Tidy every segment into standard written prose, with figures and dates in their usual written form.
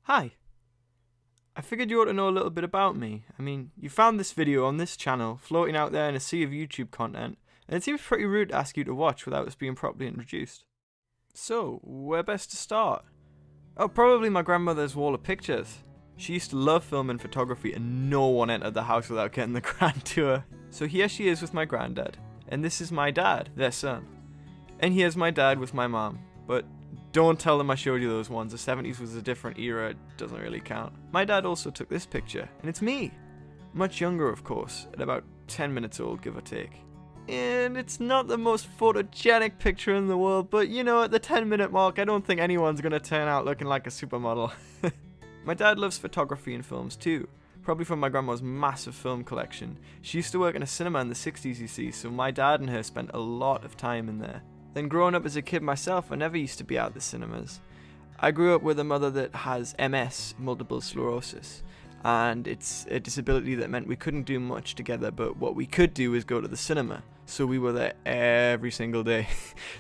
Hi. I figured you ought to know a little bit about me. I mean, you found this video on this channel floating out there in a sea of YouTube content, and it seems pretty rude to ask you to watch without us being properly introduced. So, where best to start? Oh, probably my grandmother's wall of pictures. She used to love film and photography, and no one entered the house without getting the grand tour. So here she is with my granddad, and this is my dad, their son. And here's my dad with my mom, but don't tell them I showed you those ones. The 70s was a different era, it doesn't really count. My dad also took this picture, and it's me. Much younger, of course, at about 10 minutes old, give or take. And it's not the most photogenic picture in the world, but you know, at the 10-minute mark, I don't think anyone's gonna turn out looking like a supermodel. My dad loves photography and films too, probably from my grandma's massive film collection. She used to work in a cinema in the 60s, you see, so my dad and her spent a lot of time in there. Then growing up as a kid myself, I never used to be out at the cinemas. I grew up with a mother that has MS, multiple sclerosis, and it's a disability that meant we couldn't do much together, but what we could do is go to the cinema. So we were there every single day.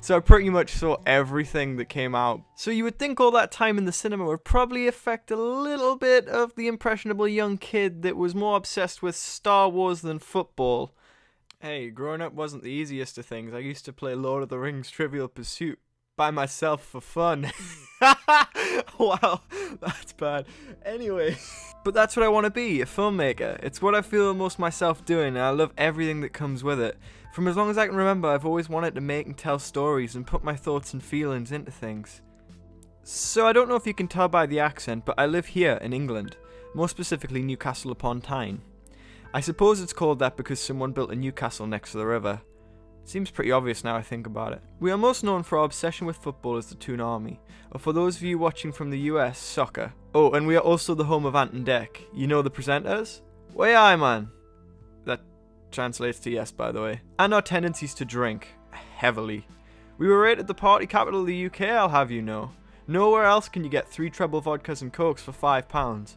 So I pretty much saw everything that came out. So you would think all that time in the cinema would probably affect a little bit of the impressionable young kid that was more obsessed with Star Wars than football. Hey, growing up wasn't the easiest of things. I used to play Lord of the Rings Trivial Pursuit by myself for fun. Wow, that's bad. Anyway, but that's what I want to be, a filmmaker. It's what I feel most myself doing, and I love everything that comes with it. From as long as I can remember, I've always wanted to make and tell stories and put my thoughts and feelings into things. So I don't know if you can tell by the accent, but I live here in England, more specifically Newcastle upon Tyne. I suppose it's called that because someone built a Newcastle next to the river. Seems pretty obvious now I think about it. We are most known for our obsession with football as the Toon Army, or for those of you watching from the US, soccer. Oh, and we are also the home of Ant and Dec. You know the presenters? Way aye, man. That translates to yes, by the way. And our tendencies to drink. Heavily. We were rated the party capital of the UK, I'll have you know. Nowhere else can you get 3 treble vodkas and cokes for £5.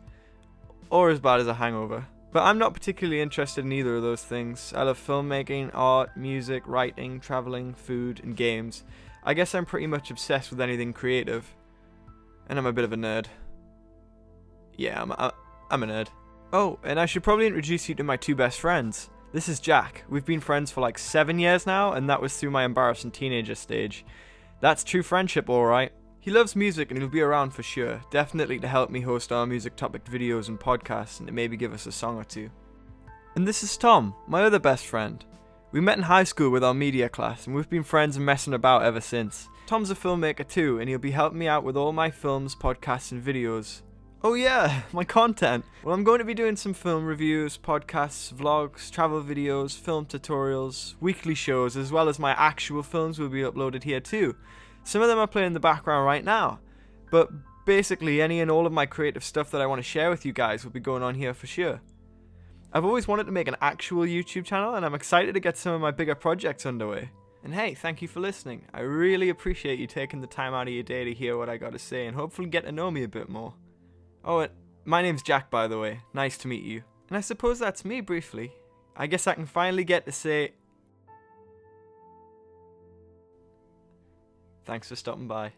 Or as bad as a hangover. But I'm not particularly interested in either of those things. I love filmmaking, art, music, writing, traveling, food, and games. I guess I'm pretty much obsessed with anything creative. And I'm a bit of a nerd. Yeah, I'm a nerd. Oh, and I should probably introduce you to my 2 best friends. This is Jack. We've been friends for like 7 years now, and that was through my embarrassing teenager stage. That's true friendship, alright. He loves music and he'll be around for sure, definitely to help me host our music topic videos and podcasts and to maybe give us a song or two. And this is Tom, my other best friend. We met in high school with our media class and we've been friends and messing about ever since. Tom's a filmmaker too and he'll be helping me out with all my films, podcasts and videos. Oh yeah, my content. Well, I'm going to be doing some film reviews, podcasts, vlogs, travel videos, film tutorials, weekly shows, as well as my actual films will be uploaded here too. Some of them are playing in the background right now, but basically any and all of my creative stuff that I want to share with you guys will be going on here for sure. I've always wanted to make an actual YouTube channel and I'm excited to get some of my bigger projects underway. And hey, thank you for listening. I really appreciate you taking the time out of your day to hear what I got to say and hopefully get to know me a bit more. Oh, and my name's Jack, by the way. Nice to meet you. And I suppose that's me briefly. I guess I can finally get to say thanks for stopping by.